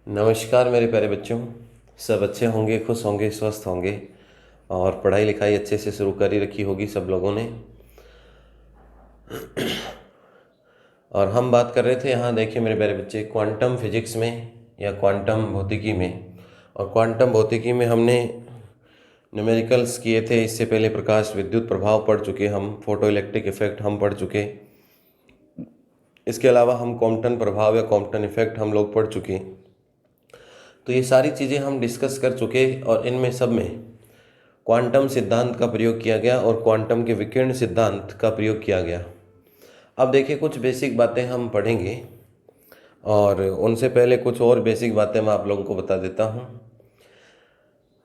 नमस्कार मेरे प्यारे बच्चों। सब अच्छे होंगे, खुश होंगे, स्वस्थ होंगे और पढ़ाई लिखाई अच्छे से शुरू कर ही रखी होगी सब लोगों ने। और हम बात कर रहे थे यहाँ, देखिए मेरे प्यारे बच्चे, क्वांटम फिजिक्स में या क्वांटम भौतिकी में। और क्वांटम भौतिकी में हमने न्यूमेरिकल्स किए थे। इससे पहले प्रकाश विद्युत प्रभाव पढ़ चुके हम, फोटो इलेक्ट्रिक इफेक्ट हम पढ़ चुके। इसके अलावा हम कॉम्पटन प्रभाव या कॉम्पटन इफेक्ट हम लोग पढ़ चुके। तो ये सारी चीज़ें हम डिस्कस कर चुके और इनमें सब में क्वांटम सिद्धांत का प्रयोग किया गया और क्वांटम के विकिरण सिद्धांत का प्रयोग किया गया। अब देखिए, कुछ बेसिक बातें हम पढ़ेंगे और उनसे पहले कुछ और बेसिक बातें मैं आप लोगों को बता देता हूँ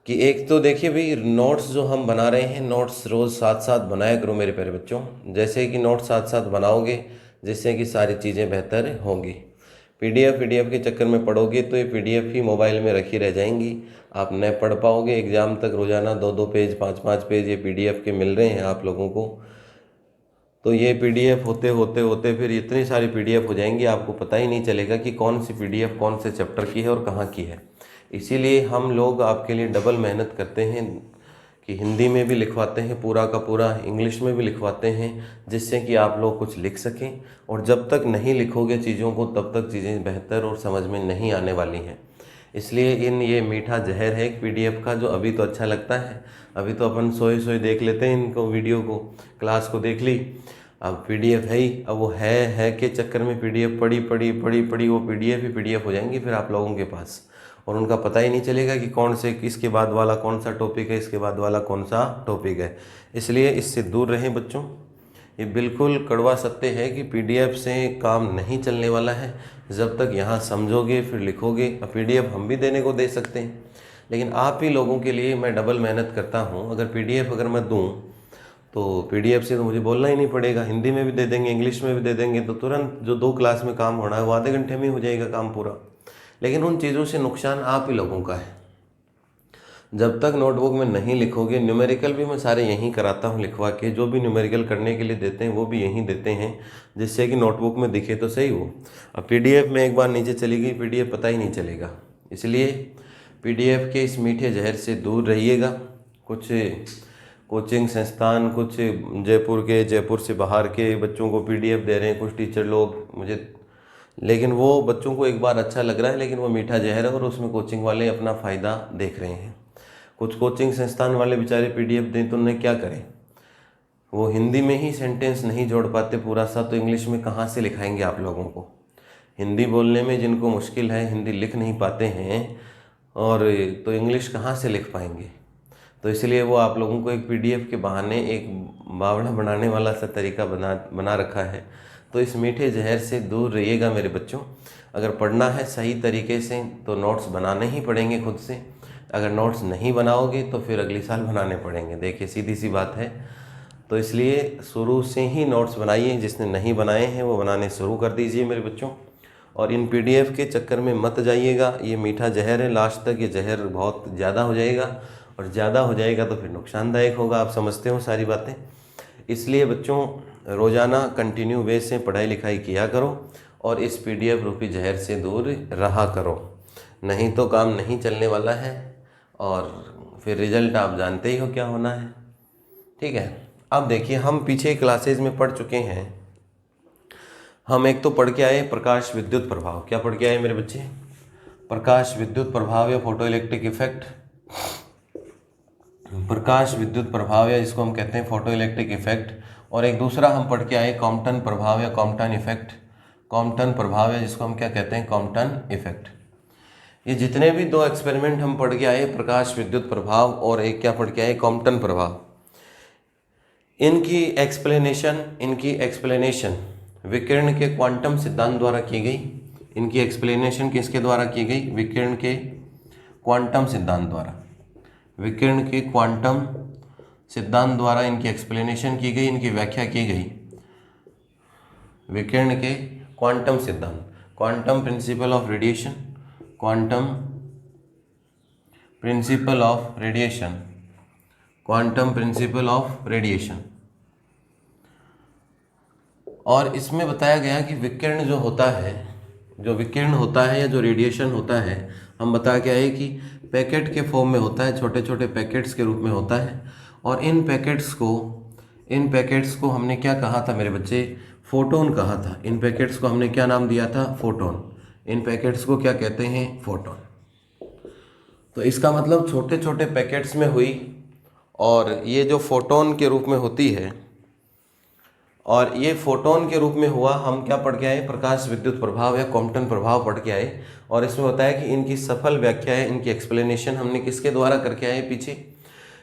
कि एक तो देखिए भाई, नोट्स जो हम बना रहे हैं, नोट्स रोज़ साथ साथ बनाया करो मेरे प्यारे बच्चों। जैसे कि नोट्स साथ साथ बनाओगे जिससे कि सारी चीज़ें बेहतर होंगी। पीडीएफ के चक्कर में पढ़ोगे तो ये पीडीएफ ही मोबाइल में रखी रह जाएंगी, आप न पढ़ पाओगे। एग्ज़ाम तक रोज़ाना 2-2 पेज 5-5 पेज ये पीडीएफ के मिल रहे हैं आप लोगों को। तो ये पीडीएफ होते होते होते फिर इतनी सारी पीडीएफ हो जाएंगी, आपको पता ही नहीं चलेगा कि कौन सी पीडीएफ कौन से चैप्टर की है और कहाँ की है। इसीलिए हम लोग आपके लिए डबल मेहनत करते हैं कि हिंदी में भी लिखवाते हैं पूरा का पूरा, इंग्लिश में भी लिखवाते हैं, जिससे कि आप लोग कुछ लिख सकें। और जब तक नहीं लिखोगे चीज़ों को तब तक चीज़ें बेहतर और समझ में नहीं आने वाली हैं। इसलिए ये मीठा जहर है पीडीएफ का, जो अभी तो अच्छा लगता है, अभी तो अपन सोए सोए देख लेते हैं इनको, वीडियो को, क्लास को देख ली। अब पीडीएफ है ही, अब वो है के चक्कर में पीडीएफ पढ़ी पढ़ी पढ़ी पढ़ी वो पीडीएफ ही पीडीएफ हो जाएंगी फिर आप लोगों के पास, और उनका पता ही नहीं चलेगा कि कौन से, इसके बाद वाला कौन सा टॉपिक है, इसके बाद वाला कौन सा टॉपिक है। इसलिए इससे दूर रहें बच्चों। ये बिल्कुल कड़वा सत्य है कि पीडीएफ से काम नहीं चलने वाला है। जब तक यहाँ समझोगे फिर लिखोगे। अब पीडीएफ हम भी देने को दे सकते हैं, लेकिन आप ही लोगों के लिए मैं डबल मेहनत करता हूँ। अगर पीडीएफ अगर मैं दूँ तो पीडीएफ से तो मुझे बोलना ही नहीं पड़ेगा, हिंदी में भी दे देंगे, इंग्लिश में भी दे देंगे, तो तुरंत जो 2 क्लास में काम होना है वो आधे घंटे में हो जाएगा काम पूरा। लेकिन उन चीज़ों से नुकसान आप ही लोगों का है। जब तक नोटबुक में नहीं लिखोगे, न्यूमेरिकल भी मैं सारे यहीं कराता हूँ लिखवा के, जो भी न्यूमेरिकल करने के लिए देते हैं वो भी यहीं देते हैं, जिससे कि नोटबुक में दिखे तो सही वो। अब पीडीएफ में एक बार नीचे चली गई पीडीएफ, पता ही नहीं चलेगा। इसलिए पीडीएफ के इस मीठे जहर से दूर रहिएगा। कुछ कोचिंग संस्थान, कुछ जयपुर से बाहर के बच्चों को पीडीएफ दे रहे हैं कुछ टीचर लोग मुझे, लेकिन वो बच्चों को एक बार अच्छा लग रहा है, लेकिन वो मीठा जहर है और उसमें कोचिंग वाले अपना फ़ायदा देख रहे हैं। कुछ कोचिंग संस्थान वाले बेचारे पीडीएफ दें तो उन्हें क्या करें, वो हिंदी में ही सेंटेंस नहीं जोड़ पाते पूरा सा, तो इंग्लिश में कहाँ से लिखाएंगे आप लोगों को। हिंदी बोलने में जिनको मुश्किल है, हिंदी लिख नहीं पाते हैं, और तो इंग्लिश कहाँ से लिख पाएंगे। तो इसलिए वो आप लोगों को एक पीडीएफ के बहाने एक बावड़ा बनाने वाला सा तरीका बना रखा है। तो इस मीठे जहर से दूर रहिएगा मेरे बच्चों। अगर पढ़ना है सही तरीके से तो नोट्स बनाने ही पड़ेंगे खुद से। अगर नोट्स नहीं बनाओगे तो फिर अगले साल बनाने पड़ेंगे। देखिए सीधी सी बात है। तो इसलिए शुरू से ही नोट्स बनाइए, जिसने नहीं बनाए हैं वो बनाने शुरू कर दीजिए मेरे बच्चों। और इन पीडीएफ के चक्कर में मत जाइएगा, ये मीठा जहर है, लास्ट तक ये जहर बहुत ज़्यादा हो जाएगा, और ज़्यादा हो जाएगा तो फिर नुकसानदायक होगा। आप समझते हो सारी बातें। इसलिए बच्चों, रोज़ाना कंटिन्यू वे से पढ़ाई लिखाई किया करो और इस पीडीएफ रूपी जहर से दूर रहा करो, नहीं तो काम नहीं चलने वाला है और फिर रिजल्ट आप जानते ही हो क्या होना है। ठीक है। अब देखिए, हम पीछे क्लासेज में पढ़ चुके हैं। हम एक तो पढ़ के आए प्रकाश विद्युत प्रभाव। क्या पढ़ के आए मेरे बच्चे? प्रकाश विद्युत प्रभाव या फोटो इलेक्ट्रिक इफेक्ट। प्रकाश विद्युत प्रभाव या जिसको हम कहते हैं फोटो इलेक्ट्रिक इफेक्ट। और एक दूसरा हम पढ़ के आए कॉम्पटन प्रभाव या कॉम्पटन इफेक्ट। कॉम्पटन प्रभाव या जिसको हम क्या कहते हैं, कॉम्पटन इफेक्ट। ये जितने भी 2 एक्सपेरिमेंट हम पढ़ के आए, प्रकाश विद्युत प्रभाव और एक क्या पढ़ के आए, कॉम्पटन प्रभाव, इनकी एक्सप्लेनेशन विकिरण के क्वांटम सिद्धांत द्वारा की गई। इनकी एक्सप्लेनेशन किसके द्वारा की गई? विकिरण के क्वांटम सिद्धांत द्वारा। विकिरण के क्वांटम सिद्धांत द्वारा इनकी एक्सप्लेनेशन की गई, इनकी व्याख्या की गई। विकिरण के क्वांटम सिद्धांत, quantum principle of radiation, quantum principle of radiation, quantum principle of radiation. और इसमें बताया गया कि विकिरण जो होता है जो विकिरण होता है या जो रेडिएशन होता है, हम बता के आए कि पैकेट के फॉर्म में होता है, छोटे छोटे पैकेट्स के रूप में होता है। और इन पैकेट्स को हमने क्या कहा था मेरे बच्चे? फोटोन कहा था। इन पैकेट्स को हमने क्या नाम दिया था? फोटोन। इन पैकेट्स को क्या कहते हैं? फोटोन। तो इसका मतलब छोटे छोटे पैकेट्स में हुई, और ये जो फोटोन के रूप में होती है, और ये फोटोन के रूप में हुआ, हम क्या पढ़ के आए? प्रकाश विद्युत प्रभाव या कॉम्पटन प्रभाव पढ़ के आए। और इसमें बताया कि इनकी सफल व्याख्या है, इनकी एक्सप्लेनेशन हमने किसके द्वारा करके आए? पीछे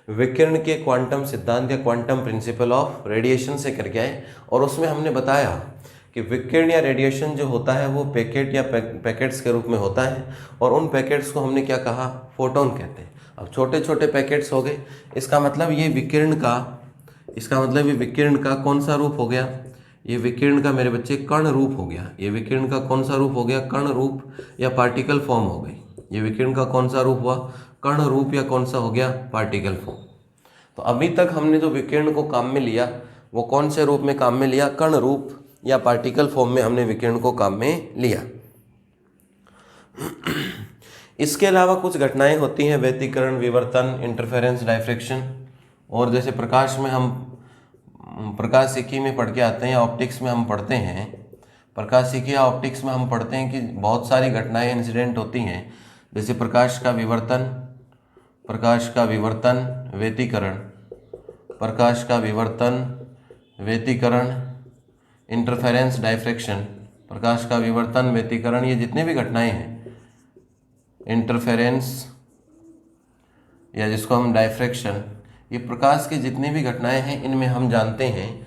विकिरण के क्वांटम सिद्धांत या क्वांटम प्रिंसिपल ऑफ रेडिएशन से करके आए। और उसमें हमने बताया कि विकिरण या रेडिएशन जो होता है वो पैकेट या पैकेट्स के रूप में होता है, और उन पैकेट्स को हमने क्या कहा? फोटोन कहते हैं। अब छोटे छोटे पैकेट्स हो गए, इसका मतलब ये विकिरण का कौन सा रूप हो गया? ये विकिरण का मेरे बच्चे कण रूप हो गया। ये विकिरण का कौन सा रूप हो गया? कण रूप या पार्टिकल फॉर्म हो गई। ये विकिरण का कौन सा रूप हुआ? कण रूप या कौन सा हो गया? Particle form. तो अभी तक हमने जो विकिरण को काम में लिया वो कौन से रूप में काम में लिया? कण रूप या पार्टिकल फॉर्म में हमने विकिरण को काम में लिया। इसके अलावा कुछ घटनाएं होती हैं, व्यतिकरण, विवर्तन, इंटरफेरेंस, डायफ्रैक्शन। और जैसे प्रकाश में हम प्रकाशिकी में पढ़ के आते हैं या ऑप्टिक्स में हम पढ़ते हैं, प्रकाशिकी या ऑप्टिक्स में हम पढ़ते हैं कि बहुत सारी घटनाएं, इंसिडेंट होती हैं, जैसे प्रकाश का विवर्तन, व्यतिकरण, इंटरफेरेंस, डायफ्रैक्शन। प्रकाश का विवर्तन, व्यतिकरण, ये जितने भी घटनाएं हैं, इंटरफेरेंस या जिसको हम डायफ्रैक्शन, ये प्रकाश की जितनी भी घटनाएं हैं, इनमें हम जानते हैं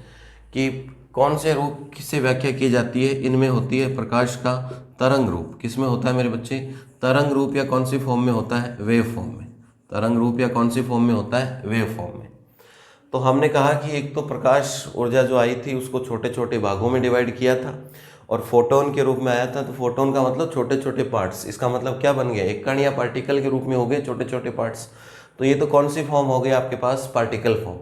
कि कौन से रूप किससे व्याख्या की जाती है? इनमें होती है प्रकाश का तरंग रूप। किस में होता है मेरे बच्चे? तरंग रूप। या कौन सी फॉर्म में होता है? वेव फॉर्म में। तरंग रूप या कौन सी फॉर्म में होता है? वेव फॉर्म में। तो हमने कहा कि एक तो प्रकाश ऊर्जा जो आई थी उसको छोटे छोटे भागों में डिवाइड किया था, और फोटोन के रूप में आया था। तो फोटोन का मतलब छोटे छोटे पार्ट्स। इसका मतलब क्या बन गया? एक कण या पार्टिकल के रूप में हो गए छोटे छोटे पार्ट्स। तो ये तो कौन सी फॉर्म हो गई आपके पास? Particle form.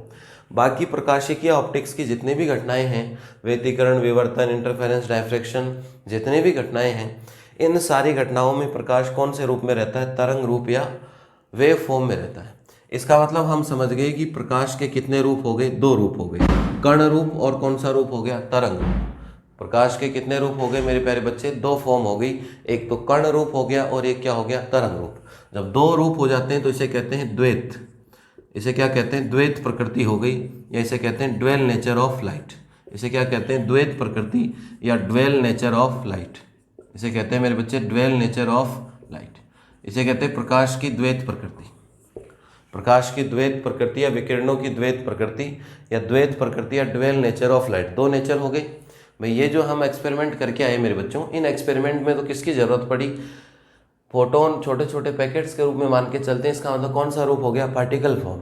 बाकी प्रकाशिकी या ऑप्टिक्स की जितनी भी घटनाएं हैं, व्यतिकरण, विवर्तन, इंटरफेरेंस, डायफ्रैक्शन, जितनी भी घटनाएं हैं, इन सारी घटनाओं में प्रकाश कौन से रूप में रहता है? तरंग रूप या वेव फॉर्म में रहता है। इसका मतलब हम समझ गए कि प्रकाश के कितने रूप हो गए? 2 रूप हो गए, कण रूप और कौन सा रूप हो गया? तरंग रूप। प्रकाश के कितने रूप हो गए मेरे प्यारे बच्चे? 2 फॉर्म हो गई, एक तो कण रूप हो गया और एक क्या हो गया? तरंग रूप। जब 2 रूप हो जाते हैं तो इसे कहते हैं द्वैत। इसे क्या कहते हैं? द्वैत प्रकृति हो गई, या इसे कहते हैं ड्वेल नेचर ऑफ लाइट। इसे क्या कहते हैं? द्वैत प्रकृति या ड्वेल नेचर ऑफ लाइट। इसे कहते हैं मेरे बच्चे ड्वेल नेचर ऑफ लाइट। इसे कहते हैं प्रकाश की द्वैत प्रकृति। प्रकाश की द्वैत प्रकृति या विकिरणों की द्वैत प्रकृति या द्वैत प्रकृति या dual nature of light. 2 nature हो गए भाई। ये जो हम एक्सपेरिमेंट करके आए मेरे बच्चों, इन एक्सपेरिमेंट में तो किसकी ज़रूरत पड़ी? फोटोन छोटे छोटे पैकेट्स के रूप में मान के चलते हैं। इसका मतलब कौन सा रूप हो गया? Particle form.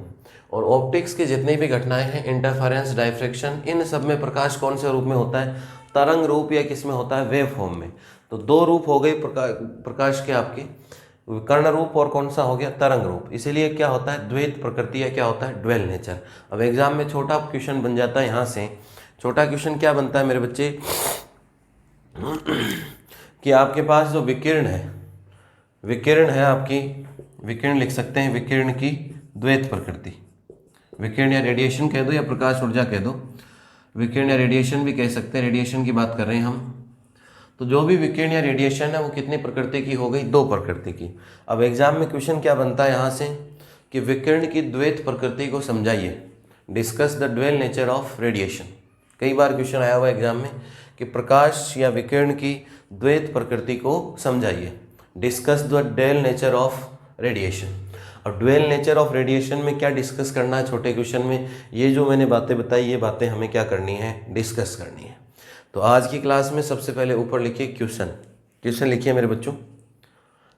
और ऑप्टिक्स की जितनी भी घटनाएं हैं, इंटरफेरेंस, डायफ्रैक्शन, इन सब में प्रकाश कौन से रूप में होता है? तरंग रूप या किस में होता है? वेव फॉर्म में। तो 2 रूप हो गए प्रकाश के आपके, कर्ण रूप और कौन सा हो गया? तरंग रूप। इसीलिए क्या होता है? द्वैत प्रकृति या क्या होता है? Dwell nature. अब एग्जाम में छोटा क्वेश्चन बन जाता है। यहाँ से छोटा क्वेश्चन क्या बनता है मेरे बच्चे कि आपके पास जो विकिरण है आपकी, विकिरण लिख सकते हैं, विकिरण की द्वैत प्रकृति। विकिरण या रेडिएशन कह दो या प्रकाश ऊर्जा कह दो, विकिरण या रेडिएशन भी कह सकते हैं। रेडिएशन की बात कर रहे हैं हम। तो जो भी विकिरण या रेडिएशन है वो कितनी प्रकृति की हो गई? 2 प्रकृति की। अब एग्जाम में क्वेश्चन क्या बनता है यहाँ से कि विकिरण की द्वैत प्रकृति को समझाइए। Discuss the dual nature of radiation. कई बार क्वेश्चन आया हुआ एग्जाम में कि प्रकाश या विकिरण की द्वैत प्रकृति को समझाइए। Discuss the dual nature of radiation. और ड्वेल नेचर ऑफ रेडिएशन में क्या डिस्कस करना है छोटे क्वेश्चन में? ये जो मैंने बातें बताई, ये बातें हमें क्या करनी है? डिस्कस करनी है। तो आज की क्लास में सबसे पहले ऊपर लिखिए क्वेश्चन लिखिए मेरे बच्चों,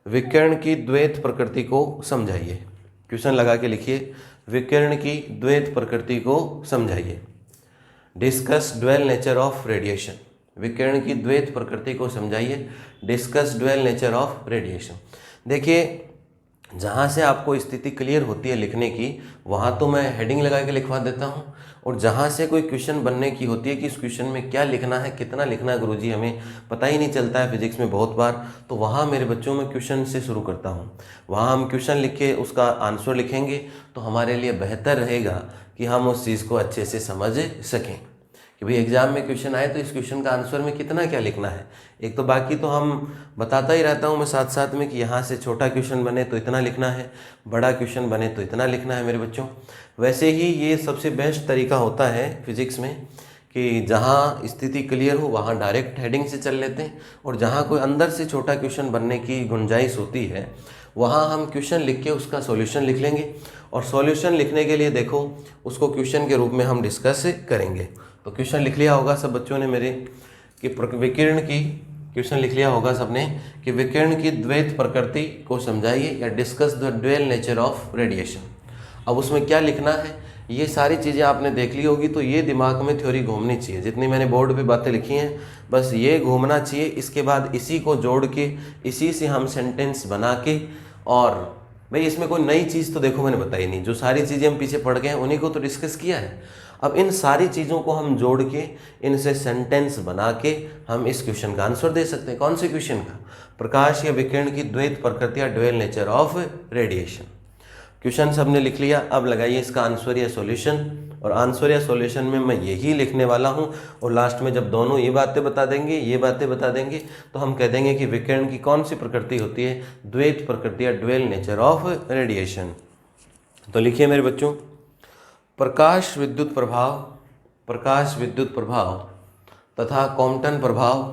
विकिरण की द्वैत प्रकृति को समझाइए। क्वेश्चन लगा के लिखिए, विकिरण की द्वैत प्रकृति को समझाइए। Discuss dual nature of radiation. विकिरण की द्वैत प्रकृति को समझाइए। Discuss dual nature of radiation. देखिए, जहाँ से आपको स्थिति क्लियर होती है लिखने की, वहाँ तो मैं हेडिंग लगा के लिखवा देता हूँ, और जहाँ से कोई क्वेश्चन बनने की होती है कि इस क्वेश्चन में क्या लिखना है, कितना लिखना है गुरुजी, हमें पता ही नहीं चलता है फिजिक्स में बहुत बार, तो वहाँ मेरे बच्चों में क्वेश्चन से शुरू करता हूँ। वहाँ हम क्वेश्चन लिख के उसका आंसर लिखेंगे तो हमारे लिए बेहतर रहेगा कि हम उस चीज़ को अच्छे से समझ सकें कि भाई एग्जाम में क्वेश्चन आए तो इस क्वेश्चन का आंसर में कितना क्या लिखना है। एक तो बाकी तो हम बताता ही रहता हूँ मैं साथ साथ में कि यहाँ से छोटा क्वेश्चन बने तो इतना लिखना है, बड़ा क्वेश्चन बने तो इतना लिखना है मेरे बच्चों। वैसे ही ये सबसे बेस्ट तरीका होता है फिजिक्स में कि जहाँ स्थिति क्लियर हो वहाँ डायरेक्ट हेडिंग से चल लेते हैं, और जहाँ कोई अंदर से छोटा क्वेश्चन बनने की गुंजाइश होती है वहाँ हम क्वेश्चन लिख के उसका सॉल्यूशन लिख लेंगे, और सॉल्यूशन लिखने के लिए देखो उसको क्वेश्चन के रूप में हम डिस्कस करेंगे। तो क्वेश्चन लिख लिया होगा सब बच्चों ने मेरे कि विकिरण की, क्वेश्चन लिख लिया होगा सबने कि विकिरण की द्वैत प्रकृति को समझाइए या discuss the dual nature of radiation. अब उसमें क्या लिखना है ये सारी चीज़ें आपने देख ली होगी, तो ये दिमाग में थ्योरी घूमनी चाहिए, जितनी मैंने बोर्ड पे बातें लिखी हैं बस ये घूमना चाहिए। इसके बाद इसी को जोड़ के इसी से हम सेंटेंस बना के, और भाई इसमें कोई नई चीज़ तो देखो मैंने बताई नहीं, जो सारी चीज़ें हम पीछे पढ़ गए हैं उन्हीं को तो डिस्कस किया है। अब इन सारी चीज़ों को हम जोड़ के इनसे सेंटेंस बना के हम इस क्वेश्चन का आंसर दे सकते हैं। कौन से क्वेश्चन का? प्रकाश या विकिरण की द्वैत प्रकृति या dual nature of radiation. Question सबने लिख लिया, अब लगाइए इसका आंसर या सॉल्यूशन, और आंसर या सॉल्यूशन में मैं यही लिखने वाला हूँ, और लास्ट में जब दोनों ये बातें बता देंगे ये बातें बता देंगे तो हम कह देंगे कि विकिरण की कौन सी प्रकृति होती है, द्वैत प्रकृति या ड्यूअल नेचर ऑफ रेडिएशन। तो लिखिए मेरे बच्चों, प्रकाश विद्युत प्रभाव, प्रकाश विद्युत प्रभाव तथा कॉम्पटन प्रभाव,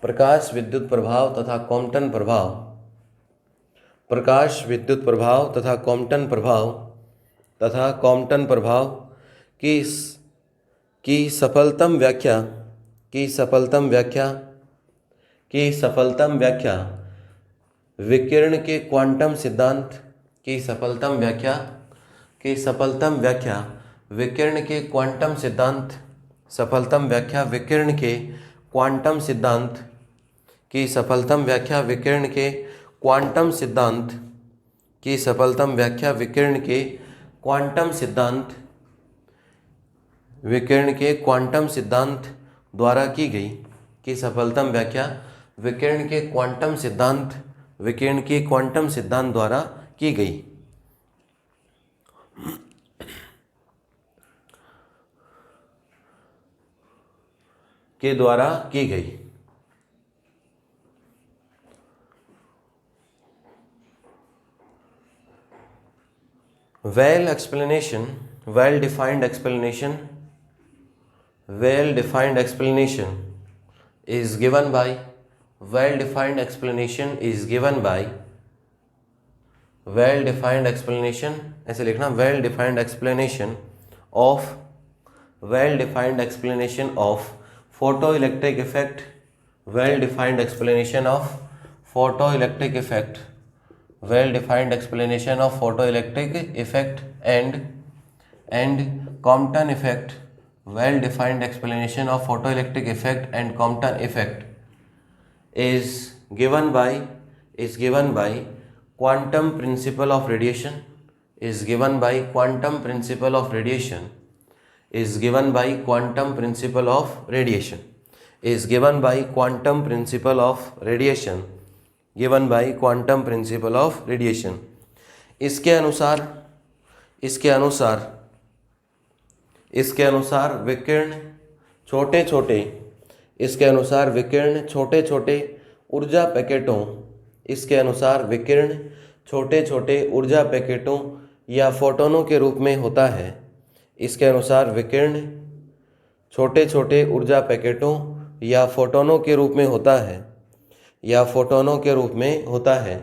प्रकाश विद्युत प्रभाव तथा कॉम्पटन प्रभाव, प्रकाश विद्युत प्रभाव तथा कॉम्पटन प्रभाव तथा कॉम्पटन प्रभाव की सफलतम व्याख्या, की सफलतम व्याख्या, की सफलतम व्याख्या विकिरण के क्वांटम सिद्धांत, की सफलतम व्याख्या, की सफलतम व्याख्या विकिरण के क्वांटम सिद्धांत, सफलतम व्याख्या विकिरण के क्वांटम सिद्धांत, की सफलतम व्याख्या विकिरण के क्वांटम सिद्धांत, की सफलतम व्याख्या विकिरण के क्वांटम सिद्धांत, विकिरण के क्वांटम सिद्धांत द्वारा की गई, की सफलतम व्याख्या विकिरण के क्वांटम सिद्धांत, विकिरण के क्वांटम सिद्धांत द्वारा की गई, के द्वारा की गई। Well explanation, well defined explanation, well defined explanation is given by, well defined explanation is given by, well defined explanation ऐसे लिखना, well defined explanation of, well defined explanation of photoelectric effect, well defined explanation of photoelectric effect, well defined explanation of photoelectric effect and Compton effect, well defined explanation of photoelectric effect and Compton effect is given by quantum principle of radiation, is given by quantum principle of radiation, is given by quantum principle of radiation, is given by quantum principle of radiation, given by quantum principle of radiation। इसके अनुसार, इसके अनुसार, इसके अनुसार विकिरण छोटे छोटे, इसके अनुसार विकिरण छोटे छोटे ऊर्जा पैकेटों, इसके अनुसार विकिरण छोटे छोटे ऊर्जा पैकेटों या फोटोनों के रूप में होता है, इसके अनुसार विकिरण छोटे छोटे ऊर्जा पैकेटों या फोटोनों के रूप में होता है, या फोटोनों के रूप में होता है,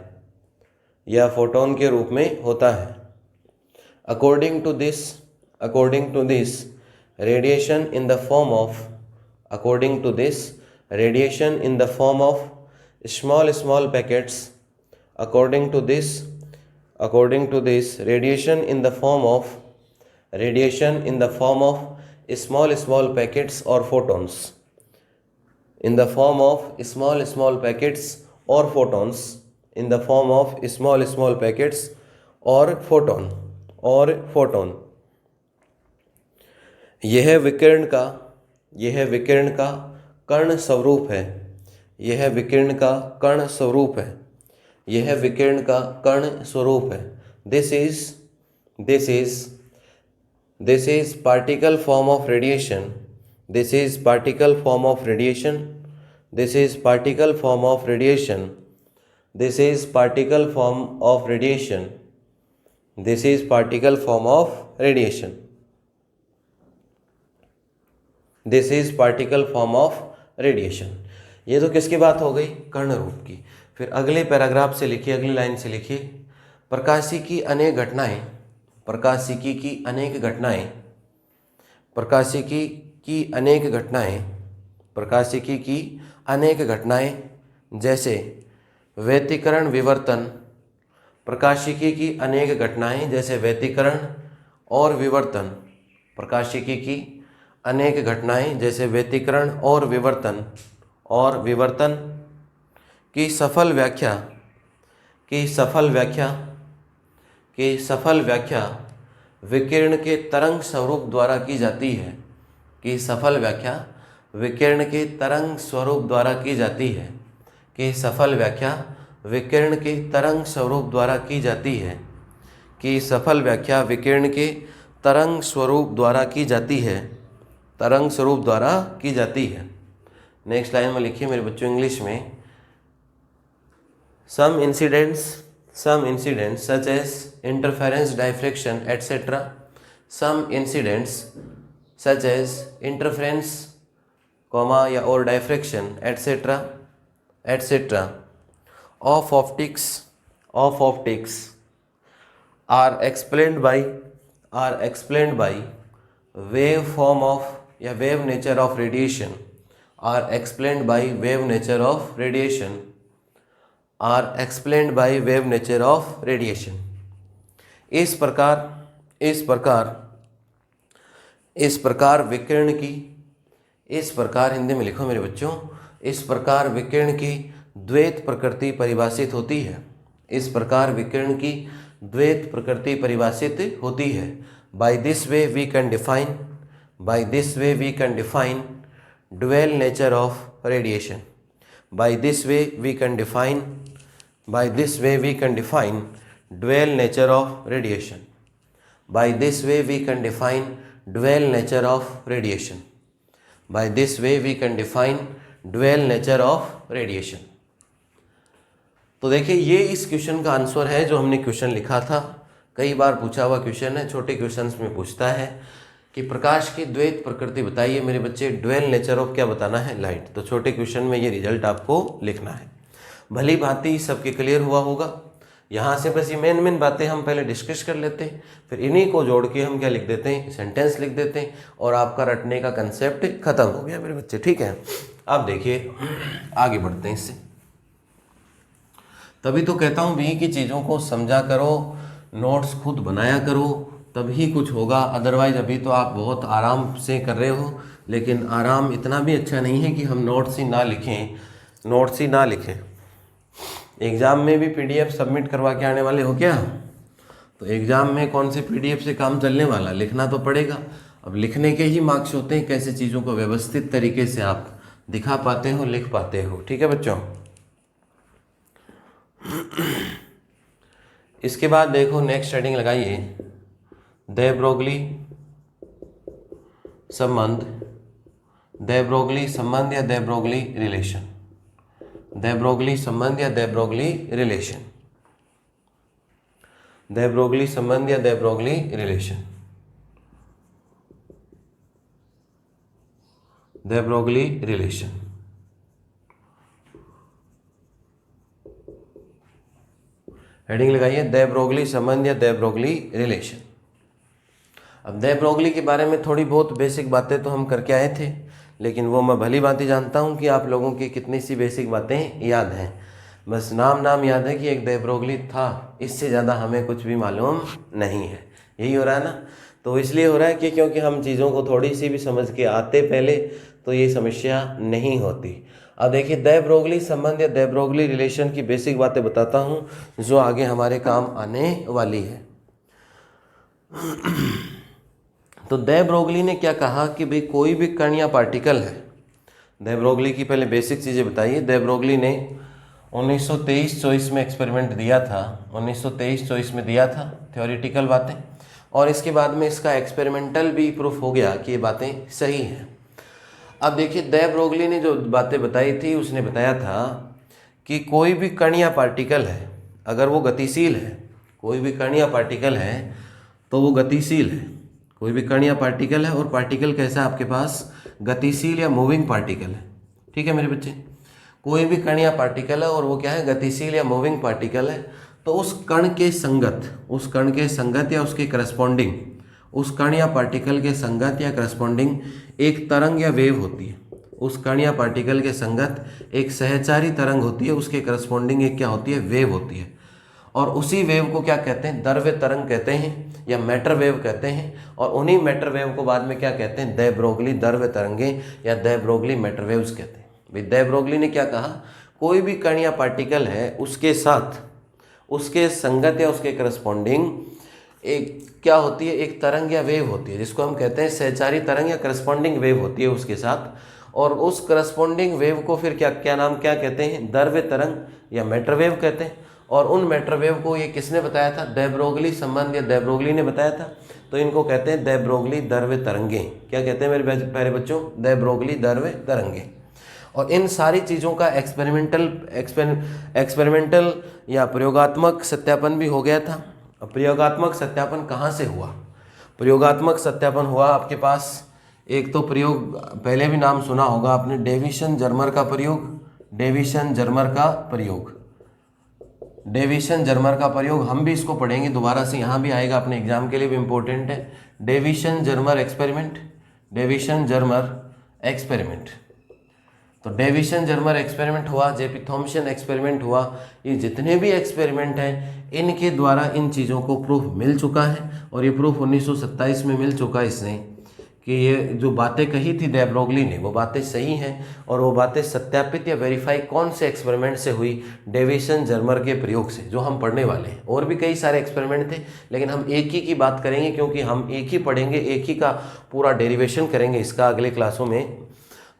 या फोटोन के रूप में होता है। According to this, according to this radiation in the form of, according to this radiation in the form of small packets, according to this, according to this radiation in the form of, radiation in the form of small packets or photons, in the form of small packets or photons, in the form of small small packets और photon. यह विकिरण का कण स्वरूप है। This is particle form of radiation. This is particle form of radiation. This is particle form of radiation. This is particle form of radiation. This is particle form of radiation. This is particle form of radiation. ये तो किसकी बात हो गई? कर्ण रूप की। फिर अगले पैराग्राफ से लिखिए, अगली लाइन से लिखिए, प्रकाशिकी की अनेक घटनाएं, प्रकाशिकी की अनेक घटनाएं, प्रकाशिकी की अनेक घटनाएं, प्रकाशिकी की अनेक घटनाएं जैसे व्यतिकरण विवर्तन, प्रकाशिकी की अनेक घटनाएं जैसे व्यतिकरण और विवर्तन, प्रकाशिकी की अनेक घटनाएं जैसे व्यतिकरण और विवर्तन की सफल व्याख्या विकिरण के तरंग स्वरूप द्वारा की जाती है। की सफल व्याख्या विकिरण के तरंग स्वरूप द्वारा की जाती है। की सफल व्याख्या विकिरण के तरंग स्वरूप द्वारा की जाती है। की सफल व्याख्या विकिरण के तरंग स्वरूप द्वारा की जाती है। तरंग स्वरूप द्वारा की जाती है। नेक्स्ट लाइन में लिखिए मेरे बच्चों इंग्लिश में, some incidents such as interference, diffraction, etc. Some incidents such as interference, या और diffraction, etc. of optics are explained by wave form of या wave nature of radiation, are explained by wave nature of radiation, are explained by wave nature of radiation. इस प्रकार विकिरण की, इस प्रकार हिंदी में लिखो मेरे बच्चों, इस प्रकार विकिरण की द्वैत प्रकृति परिभाषित होती है। इस प्रकार विकिरण की द्वैत प्रकृति परिभाषित होती है। By this way we can define dual nature of radiation. By this way we can define dual nature of radiation. By this way we can define dual nature of radiation. By this way we can define dual nature of radiation. तो देखिए ये इस question का answer है जो हमने question लिखा था। कई बार पूछा हुआ क्वेश्चन है, छोटे क्वेश्चंस में पूछता है कि प्रकाश की द्वैत प्रकृति बताइए मेरे बच्चे, ड्यूअल नेचर ऑफ क्या बताना है? लाइट। तो छोटे क्वेश्चन में ये रिजल्ट आपको लिखना है। भली भांति सबके क्लियर हुआ होगा। यहाँ से बस ये मेन बातें हम पहले डिस्कस कर लेते हैं, फिर इन्हीं को जोड़ के हम क्या लिख देते हैं? सेंटेंस लिख देते हैं और आपका रटने का कंसेप्ट खत्म हो गया मेरे बच्चे। ठीक है, अब देखिए आगे बढ़ते हैं इससे। तभी तो कहता हूँ भी की चीज़ों को समझा करो, नोट्स खुद बनाया करो, तभी कुछ होगा। अदरवाइज अभी तो आप बहुत आराम से कर रहे हो, लेकिन आराम इतना भी अच्छा नहीं है कि हम नोट्स ही ना लिखें। एग्ज़ाम में भी पीडीएफ सबमिट करवा के आने वाले हो क्या? तो एग्ज़ाम में कौन से पीडीएफ से काम चलने वाला? लिखना तो पड़ेगा। अब लिखने के ही मार्क्स होते हैं, कैसे चीज़ों को व्यवस्थित तरीके से आप दिखा पाते हो, लिख पाते हो। ठीक है बच्चों। इसके बाद देखो नेक्स्ट हेडिंग लगाइए, दे ब्रोगली संबंध, दे ब्रोगली संबंध या दे ब्रोगली रिलेशन, दे ब्रोगली संबंध या दे ब्रोगली रिलेशन, दे ब्रोगली संबंध या दे ब्रोगली रिलेशन, दे ब्रोगली रिलेशन। हेडिंग लगाइए, दे ब्रोगली संबंध या दे ब्रोगली रिलेशन। अब दे ब्रोगली के बारे में थोड़ी बहुत बेसिक बातें तो हम करके आए थे, लेकिन वो मैं भली भांति जानता हूँ कि आप लोगों की कितनी सी बेसिक बातें याद हैं। बस नाम याद है कि एक दे ब्रोगली था, इससे ज़्यादा हमें कुछ भी मालूम नहीं है। यही हो रहा है ना? तो इसलिए हो रहा है कि क्योंकि हम चीज़ों को थोड़ी सी भी समझ के आते पहले तो ये समस्या नहीं होती। अब देखिए दे ब्रोगली संबंध या दे ब्रोगली रिलेशन की बेसिक बातें बताता हूँ जो आगे हमारे काम आने वाली है। तो दे ब्रोगली ने क्या कहा कि भाई कोई भी कण या पार्टिकल है, दे ब्रोगली की पहले बेसिक चीज़ें बताइए। दे ब्रोगली ने 1923-24 में एक्सपेरिमेंट दिया था, 1923-24 में दिया था थ्योरेटिकल बातें, और इसके बाद में इसका एक्सपेरिमेंटल भी प्रूफ हो गया कि ये बातें सही हैं। अब देखिए दे ब्रोगली ने जो बातें बताई थी उसने बताया था कि कोई भी कण या पार्टिकल है अगर वो गतिशील है, कोई भी कण या पार्टिकल है तो वो गतिशील है। कोई भी कण या पार्टिकल है और पार्टिकल कैसा है आपके पास, गतिशील या मूविंग पार्टिकल है। ठीक है मेरे बच्चे, कोई भी कण या पार्टिकल है और वो क्या है, गतिशील या मूविंग पार्टिकल है, तो उस कण के संगत या उसके करस्पॉन्डिंग, उस कण या पार्टिकल के संगत या करस्पॉन्डिंग एक तरंग या वेव होती है। उस कण या पार्टिकल के संगत एक सहचारी तरंग होती है, उसके करस्पॉन्डिंग एक क्या होती है, वेव होती है। और उसी वेव को क्या कहते हैं, द्रव्य तरंग कहते हैं या मैटर वेव कहते हैं। और उन्हीं मैटर वेव को बाद में क्या कहते हैं, दे ब्रोगली द्रव्य तरंगें या दे ब्रोगली मैटर वेव्स कहते हैं। भाई दे ब्रोगली ने क्या कहा, कोई भी कण या पार्टिकल है उसके साथ उसके संगत या उसके करस्पॉन्डिंग एक क्या होती है, एक तरंग या वेव होती है, जिसको हम कहते हैं सहचारी तरंग या करस्पॉन्डिंग वेव होती है उसके साथ। और उस करस्पॉन्डिंग वेव को फिर क्या कहते हैं, द्रव्य तरंग या मैटर वेव कहते हैं। और उन मैटर वेव को ये किसने बताया था, दे ब्रोगली संबंध या दे ब्रोगली ने बताया था। तो इनको कहते हैं दे ब्रोगली द्रव्य तरंगें। क्या कहते हैं मेरे प्यारे बच्चों, दे ब्रोगली द्रव्य तरंगें। और इन सारी चीज़ों का एक्सपेरिमेंटल या प्रयोगात्मक सत्यापन भी हो गया था। अब प्रयोगात्मक सत्यापन कहाँ से हुआ, प्रयोगात्मक सत्यापन हुआ आपके पास, एक तो प्रयोग पहले भी नाम सुना होगा आपने, डेविसन जर्मर का प्रयोग। डेविसन जर्मर का प्रयोग, डेविसन जर्मर का प्रयोग, हम भी इसको पढ़ेंगे दोबारा से, यहाँ भी आएगा, अपने एग्जाम के लिए भी इम्पोर्टेंट है। Davisson Germer experiment, Davisson Germer experiment. तो डेविसन जर्मर एक्सपेरिमेंट हुआ, जेपी थॉम्सन एक्सपेरिमेंट हुआ। ये जितने भी एक्सपेरिमेंट हैं इनके द्वारा इन चीज़ों को प्रूफ मिल चुका है। और ये प्रूफ 1927 में मिल चुका है इसने कि ये जो बातें कही थी दे ब्रोगली ने वो बातें सही हैं। और वो बातें सत्यापित या वेरीफाई कौन से एक्सपेरिमेंट से हुई, डेविसन जर्मर के प्रयोग से, जो हम पढ़ने वाले हैं। और भी कई सारे एक्सपेरिमेंट थे लेकिन हम एक ही की बात करेंगे, क्योंकि हम एक ही पढ़ेंगे, एक ही का पूरा डेरिवेशन करेंगे इसका अगले क्लासों में।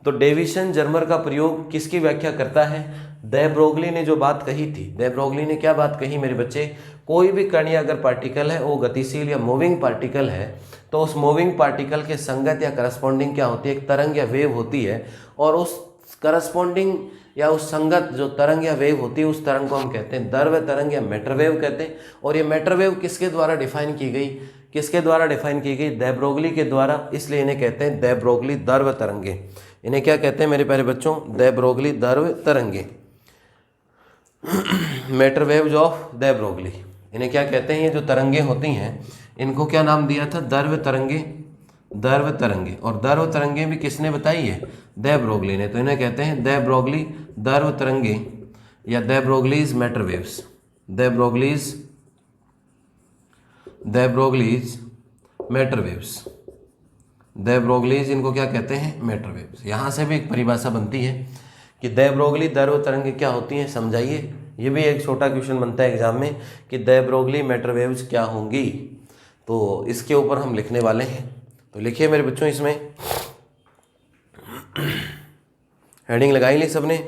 तो डेविसन जर्मर का प्रयोग किसकी व्याख्या करता है, दे ब्रोगली ने जो बात कही थी। दे ब्रोगली ने क्या बात कही मेरे बच्चे, कोई भी कण या अगर पार्टिकल है वो गतिशील या मूविंग पार्टिकल है तो उस मूविंग पार्टिकल के संगत या करस्पॉन्डिंग क्या होती है, एक तरंग या वेव होती है। और उस करस्पॉन्डिंग या उस संगत जो तरंग या वेव होती है उस तरंग को हम कहते हैं द्रव्य तरंग या मैटर वेव कहते हैं। और ये मैटर वेव किसके द्वारा डिफाइन की गई, किसके द्वारा डिफाइन की गई, दे ब्रोगली के द्वारा। इसलिए इन्हें कहते हैं दे ब्रोगली द्रव्य तरंगे। इन्हें क्या कहते हैं मेरे प्यारे बच्चों, दे ब्रोगली द्रव्य तरंगे, matter waves of they Broglie. इन्हें क्या कहते हैं, ये जो तरंगे होती हैं इनको क्या नाम दिया था, द्रव्य तरंगे, द्रव्य तरंगे। और द्रव्य तरंगे भी किसने बताई है, दे ब्रोगली ने। तो इन्हें कहते हैं दे ब्रोगली द्रव्य तरंगे या दे ब्रोगलीज मैटर वेव्स, दे ब्रोगलीज मैटर वेव्स, दे ब्रोगलीज इनको क्या कहते हैं, मैटर वेव्स। यहाँ से भी एक परिभाषा बनती है कि दे ब्रोगली द्रव्य तरंगे क्या होती हैं, समझाइए। ये भी एक छोटा क्वेश्चन बनता है एग्जाम में कि दे ब्रोगली मैटर वेव्स क्या होंगी, तो इसके ऊपर हम लिखने वाले हैं। तो लिखिए मेरे बच्चों, इसमें हेडिंग लगाई ली सबने,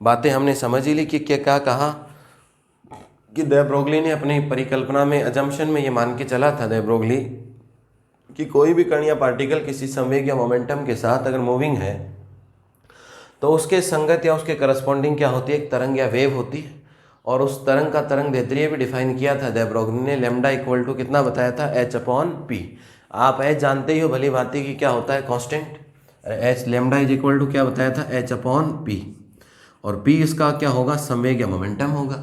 बातें हमने समझ ही ली कि क्या कहा कि दे ब्रोगली ने अपनी परिकल्पना में, अजम्पशन में ये मान के चला था दे ब्रोगली कि कोई भी कण या पार्टिकल किसी संवेग या मोमेंटम के साथ अगर मूविंग है तो उसके संगत या उसके करस्पॉन्डिंग क्या होती है, एक तरंग या वेव होती है। और उस तरंग का तरंग दैर्ध्य भी डिफाइन किया था दे ब्रोगली ने, लैम्डा इक्वल टू कितना बताया था, h/p। आप h जानते ही हो भली भांति कि क्या होता है, constant. h lambda is equal to क्या बताया था, h/p। और p इसका क्या होगा, संवेग या मोमेंटम होगा।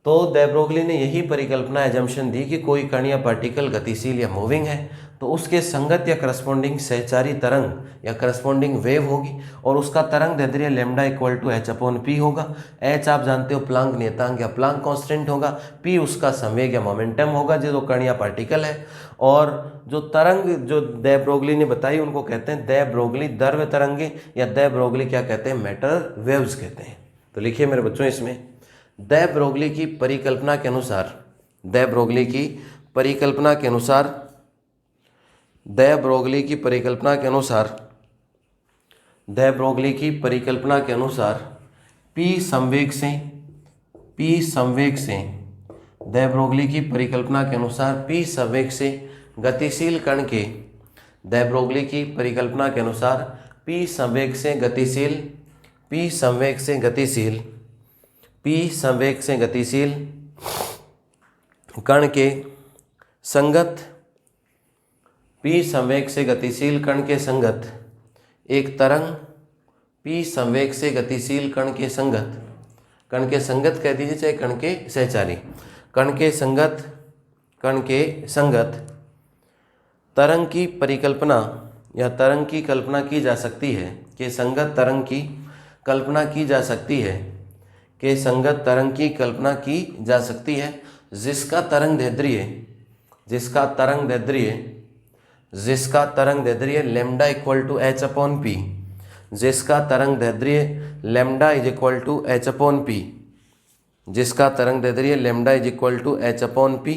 तो दे ब्रोगली ने यही परिकल्पना एजम्पशन दी कि कोई कण या पार्टिकल गतिशील या मूविंग है तो उसके संगत या करस्पॉन्डिंग सहचारी तरंग या करस्पॉन्डिंग वेव होगी और उसका तरंग दैर्ध्य lambda equal to h upon p होगा। एच आप जानते हो प्लांक नियतांक या प्लांक कांस्टेंट होगा, पी उसका संवेग या मोमेंटम होगा जो कण या पार्टिकल है, और जो तरंग जो दे ब्रोगली ने बताई उनको कहते हैं दे ब्रोगली द्रव्य तरंगे या दे ब्रोगली क्या कहते हैं, मैटर वेव्स कहते हैं। तो लिखिए मेरे बच्चों इसमें दे ब्रोगली की परिकल्पना के अनुसार, दे ब्रोगली की परिकल्पना के अनुसार, दे ब्रोगली की परिकल्पना के अनुसार, दे ब्रोगली की परिकल्पना के अनुसार पी संवेग से, पी संवेग से, दे ब्रोगली की परिकल्पना के अनुसार पी संवेग से गतिशील कण के, दे ब्रोगली की परिकल्पना के अनुसार पी संवेग से गतिशील, पी संवेग से गतिशील, पी संवेग से गतिशील कण के संगत, पी संवेग से गतिशील कण के संगत एक तरंग, पी संवेग से गतिशील कण के संगत, कण के संगत कह दीजिए चाहे कण के सहचारी, कण के संगत, कण के संगत तरंग की परिकल्पना या तरंग की कल्पना की जा सकती है, कि संगत तरंग की कल्पना की जा सकती है, कि संगत तरंग की कल्पना की जा सकती है जिसका तरंग दैर्ध्य, जिसका तरंग दैर्ध्य, जिसका तरंग दैर्ध्य lambda equal to h upon p, जिसका तरंग दैर्ध्य lambda is equal to h upon p, जिसका तरंग दैर्ध्य lambda is equal to h upon p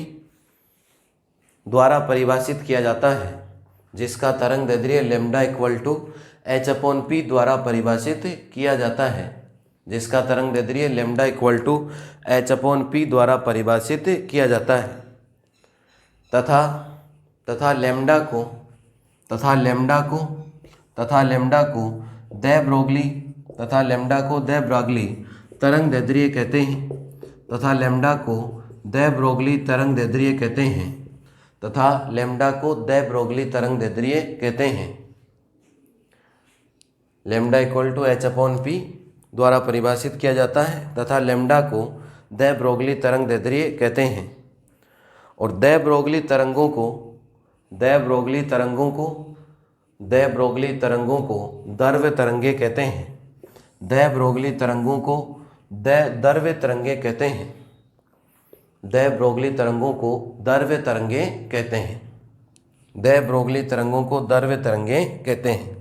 द्वारा परिभाषित किया जाता है, जिसका तरंग दैर्ध्य lambda equal to h upon p द्वारा परिभाषित किया जाता है, जिसका तरंग दैर्ध्य lambda equal to h upon p द्वारा परिभाषित किया जाता है, तथा लैम्डा को, तथा लैम्डा को, तथा लैम्डा को दे ब्रोगली, तथा लैम्डा को दे ब्रोगली तरंग दैर्ध्य कहते हैं, तथा लैम्डा को दे ब्रोगली तरंग दैर्ध्य कहते हैं, तथा लैम्डा को दे ब्रोगली तरंग दैर्ध्य कहते हैं। Lambda equal to h upon p द्वारा परिभाषित किया जाता है तथा लैम्डा को दे ब्रोगली तरंग दैर्ध्य कहते हैं। और दे ब्रोगली तरंगों को, दे ब्रोगली तरंगों को, दे ब्रोगली तरंगों को द्रव्य तरंगे कहते हैं, दे ब्रोगली तरंगों को द्रव्य तरंगे कहते हैं, दे ब्रोगली तरंगों को द्रव्य तरंगे कहते हैं, दे ब्रोगली तरंगों को द्रव्य तरंगे कहते हैं।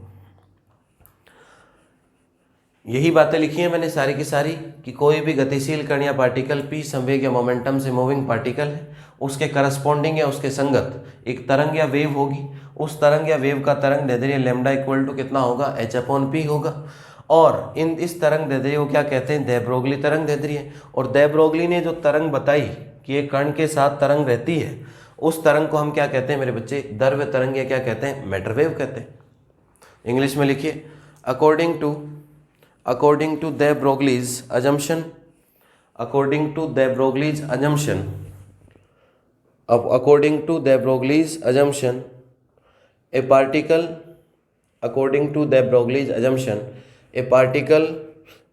यही बातें लिखी हैं मैंने सारी की सारी कि कोई भी गतिशील कण या पार्टिकल पी संवेग या मोमेंटम से मूविंग पार्टिकल है, उसके करस्पॉन्डिंग या उसके संगत एक तरंग या वेव होगी, उस तरंग या वेव का तरंग दैर्ध्य लैम्डा इक्वल टू कितना होगा, एच अपॉन पी होगा। और इस तरंग दैर्ध्य को क्या कहते हैं, दे ब्रोगली तरंग दैर्ध्य। और दे ब्रोगली ने जो तरंग बताई कि ये कण के साथ तरंग रहती है, उस तरंग को हम क्या कहते हैं मेरे बच्चे, द्रव्य तरंग या क्या कहते हैं, मैटर वेव कहते हैं। इंग्लिश में लिखिए according to de Broglie's assumption, according to de Broglie's assumption, according to de Broglie's assumption, a particle, according to de Broglie's assumption, a particle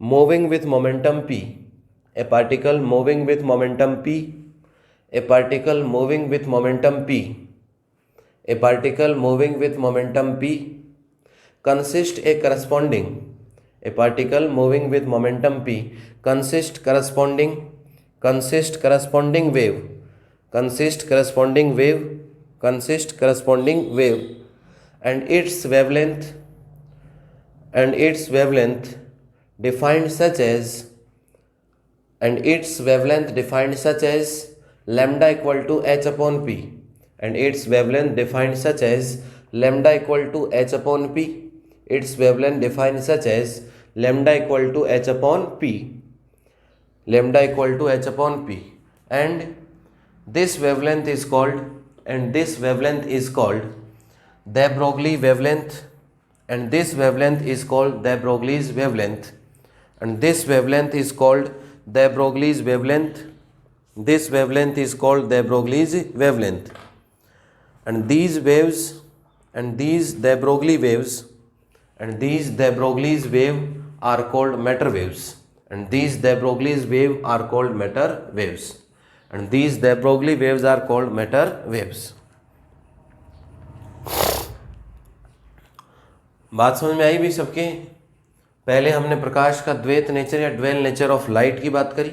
moving with momentum p, a particle moving with momentum p, a particle moving with momentum p, a particle moving with momentum p consists a corresponding, a particle moving with momentum p consist corresponding wave, consist corresponding wave, consist corresponding wave and its wavelength, and its wavelength defined such as, and its wavelength defined such as lambda equal to h upon p, and its wavelength defined such as lambda equal to h upon p, its wavelength defined such as lambda equal to h upon p, lambda equal to h upon p, and this wavelength is called, and this wavelength is called de Broglie wavelength, and this wavelength is called de Broglie's wavelength, and this wavelength is called de Broglie's wavelength, this wavelength is called de Broglie's wavelength, and these waves, and these de Broglie waves, and these de Broglie's wave are called matter waves, and these de Broglie's wave are called matter waves, and these de Broglie waves are called matter waves. बात समझ में आई भी सबके? पहले हमने प्रकाश का द्वैत nature या ड्वेल नेचर ऑफ लाइट की बात करी,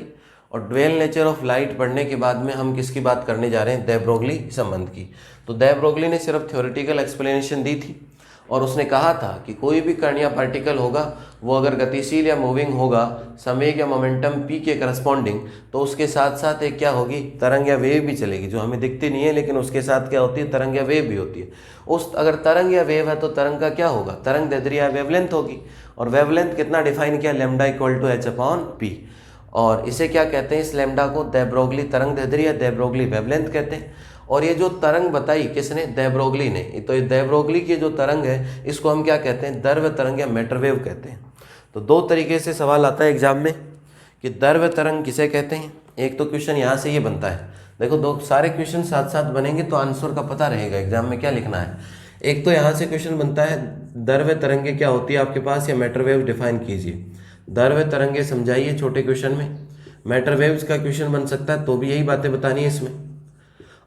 और ड्वेल नेचर ऑफ लाइट पढ़ने के बाद में हम किसकी बात करने जा रहे हैं? दे ब्रोगली संबंध की। तो दे ब्रोगली ने सिर्फ थ्योरेटिकल एक्सप्लेनेशन दी थी, और उसने कहा था कि कोई भी कण या पार्टिकल होगा वो अगर गतिशील या मूविंग होगा संवेग या मोमेंटम p के करस्पॉन्डिंग, तो उसके साथ साथ एक क्या होगी? तरंग या वेव भी चलेगी, जो हमें दिखती नहीं है लेकिन उसके साथ क्या होती है? तरंग या वेव भी होती है। उस अगर तरंग या वेव है तो तरंग का क्या होगा? तरंग दैर्ध्य या वेवलेंथ होगी, और वेवलेंथ कितना डिफाइन किया? Lambda equal to h/p। और इसे क्या कहते हैं? इस लैम्डा को दे ब्रोगली तरंग दैर्ध्य या दे ब्रोगली वेवलेंथ कहते हैं। और ये जो तरंग बताई किसने? दे ब्रोगली ने। तो ये दे ब्रोगली की जो तरंग है इसको हम क्या कहते हैं? द्रव्य तरंग या मैटर वेव कहते हैं। तो दो तरीके से सवाल आता है एग्जाम में कि द्रव्य तरंग किसे कहते हैं। एक तो क्वेश्चन यहाँ से ये बनता है, देखो दो सारे क्वेश्चन साथ साथ बनेंगे तो आंसर का पता रहेगा एग्जाम में क्या लिखना है। एक तो यहाँ से क्वेश्चन बनता है द्रव्य तरंगे क्या होती है आपके पास, या मैटर वेव डिफाइन कीजिए। द्रव्य तरंगे समझाइए छोटे क्वेश्चन में। मैटर वेव्स का क्वेश्चन बन सकता है तो भी यही बातें बतानी है इसमें।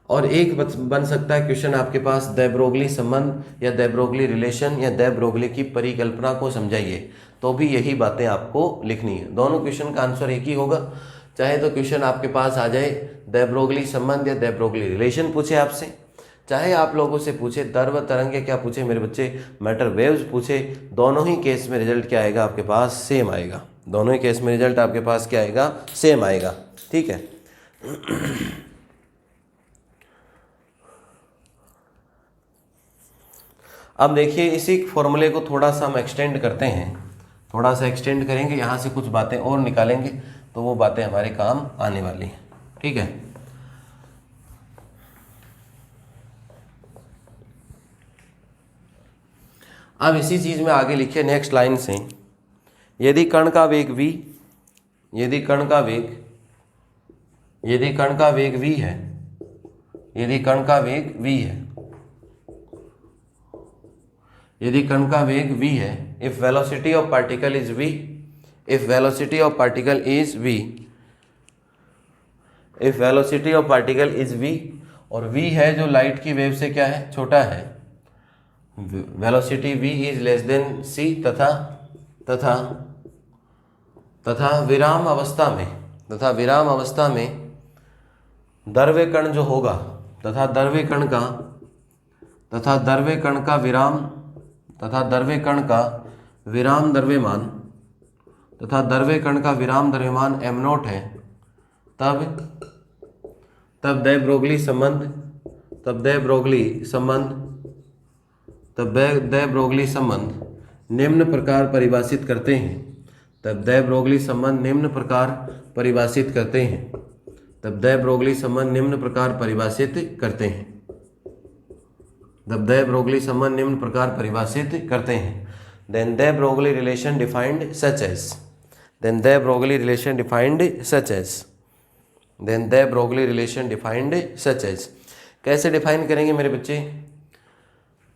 और एक बन सकता है क्वेश्चन आपके पास दे ब्रोगली संबंध या दे ब्रोगली रिलेशन या दे ब्रोगली की परिकल्पना को समझाइए, तो भी यही बातें आपको लिखनी है। दोनों क्वेश्चन का आंसर एक ही होगा। चाहे तो क्वेश्चन आपके पास आ जाए दे ब्रोगली संबंध या दे ब्रोगली रिलेशन पूछे आपसे, चाहे आप लोगों से पूछे द्रव्य तरंगे क्या पूछे मेरे बच्चे, मैटर वेव्स पूछे, दोनों ही केस में रिजल्ट क्या आएगा आपके पास? सेम आएगा। दोनों ही केस में रिजल्ट आपके पास क्या आएगा? सेम आएगा। ठीक है। अब देखिए इसी फॉर्मूले को थोड़ा सा हम एक्सटेंड करते हैं, थोड़ा सा एक्सटेंड करेंगे, यहाँ से कुछ बातें और निकालेंगे तो वो बातें हमारे काम आने वाली हैं। ठीक है। अब इसी चीज़ में आगे लिखिए नेक्स्ट लाइन से, यदि कण का वेग v, यदि कण का वेग v है, यदि कण का वेग v है, यदि कण का वेग v है, if velocity of particle is v, if velocity of particle is v, if velocity of particle is v, और v है जो लाइट की वेव से क्या है? छोटा है। Velocity v is less than c, तथा विराम अवस्था में द्रव्य कण जो होगा तथा द्रव्य कण का विराम द्रव्यमान m0 है, तब दे ब्रोगली संबंध निम्न प्रकार परिभाषित करते हैं। तब दे ब्रोगली संबंध निम्न प्रकार परिभाषित करते हैं। Then de Broglie relation defined such as, कैसे डिफाइन करेंगे मेरे बच्चे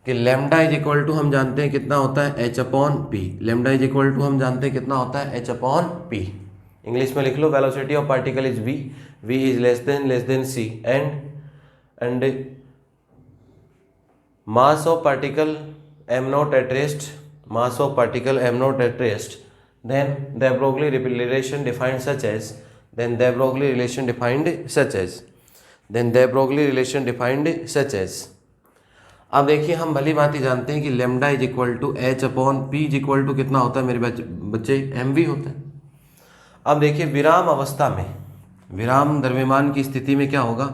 कि लैम्डा इज इक्वल टू हम जानते हैं कितना होता है? h/p। Lambda is equal to हम जानते हैं कितना होता है? h/p। इंग्लिश में लिख लो, velocity of particle is v, v is less than c, and mass of particle m0 at rest, then de Broglie relation defined such as, अब देखिए हम भली भांति जानते हैं कि lambda is equal to h/p is equal to कितना होता है मेरे बच्चे? mv होता है। अब देखिए विराम अवस्था में, विराम द्रव्यमान की स्थिति में क्या होगा?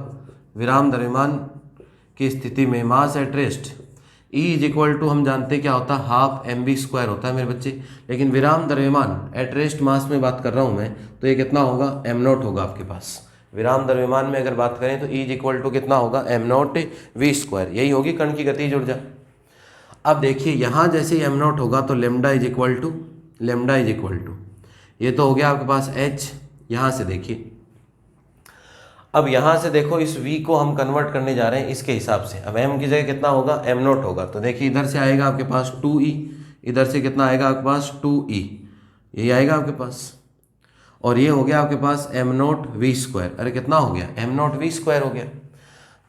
विराम द्रव्यमान की स्थिति में mass at rest E is equal to हम जानते हैं क्या होता है? हाफ mv² होता है मेरे बच्चे। लेकिन विराम द्रव्यमान एट रेस्ट मास में बात कर रहा हूँ मैं, तो ये कितना होगा? m0 होगा आपके पास। विराम द्रव्यमान में अगर बात करें तो E इज इक्वल टू कितना होगा? m0 v²। यही होगी कण की गतिज ऊर्जा। अब देखिए यहाँ जैसे m0 होगा तो लैम्डा इज इक्वल टू ये तो हो गया आपके पास h। यहाँ से देखिए, अब यहाँ से देखो इस v को हम कन्वर्ट करने जा रहे हैं इसके हिसाब से। अब m की जगह कितना होगा? m0 होगा। तो देखिए इधर से आएगा आपके पास 2e, इधर से कितना आएगा आपके पास? 2e, यही आएगा आपके पास। और ये हो गया आपके पास m0 v²। अरे कितना हो गया? m0 v² हो गया।